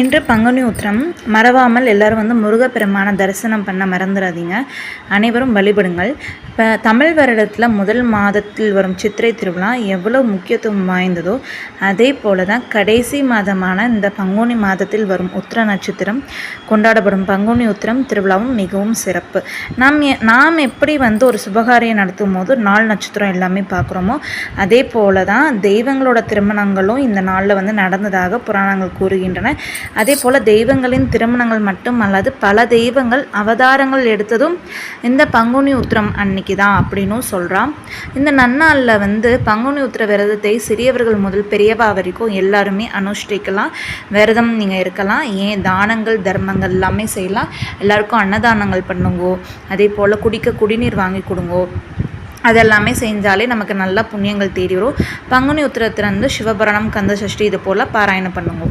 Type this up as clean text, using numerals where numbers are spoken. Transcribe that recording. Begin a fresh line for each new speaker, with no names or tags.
இன்று பங்குனி உத்திரம். மறவாமல் எல்லோரும் முருகப்பெருமான தரிசனம் பண்ண மறந்துடாதீங்க. அனைவரும் வழிபடுங்கள். இப்போ தமிழ் வருடத்தில் முதல் மாதத்தில் வரும் சித்திரை திருவிழா எவ்வளோ முக்கியத்துவம் வாய்ந்ததோ அதே போல தான் கடைசி மாதமான இந்த பங்குனி மாதத்தில் வரும் உத்திர நட்சத்திரம் கொண்டாடப்படும் பங்குனி உத்திரம் திருவிழாவும் மிகவும் சிறப்பு. நாம் எப்படி ஒரு சுபகாரியம் நடத்தும் போது நாள் நட்சத்திரம் எல்லாமே பார்க்குறோமோ அதே போல தான் தெய்வங்களோட திருமணங்களும் இந்த நாளில் நடந்ததாக புராணங்கள் கூறுகின்றன. அதே போல் தெய்வங்களின் திருமணங்கள் மட்டும் அல்லாது பல தெய்வங்கள் அவதாரங்கள் எடுத்ததும் இந்த பங்குனி உத்திரம் அன்னைக்கு தான் அப்படின்னும் சொல்கிறான். இந்த நன்னாளில் பங்குனி உத்திர விரதத்தை சிறியவர்கள் முதல் பெரியவா வரைக்கும் எல்லாருமே அனுஷ்டிக்கலாம். விரதம் நீங்கள் இருக்கலாம். ஏன் தானங்கள் தர்மங்கள் எல்லாமே செய்யலாம். எல்லாருக்கும் அன்னதானங்கள் பண்ணுங்கோ. அதே போல் குடிக்க குடிநீர் வாங்கி கொடுங்கோ. அதெல்லாமே செஞ்சாலே நமக்கு நல்ல புண்ணியங்கள் தேடி வரும். பங்குனி உத்திரத்திலிருந்து சிவபுராணம் கந்த சஷ்டி இது போல் பாராயணம் பண்ணுங்க.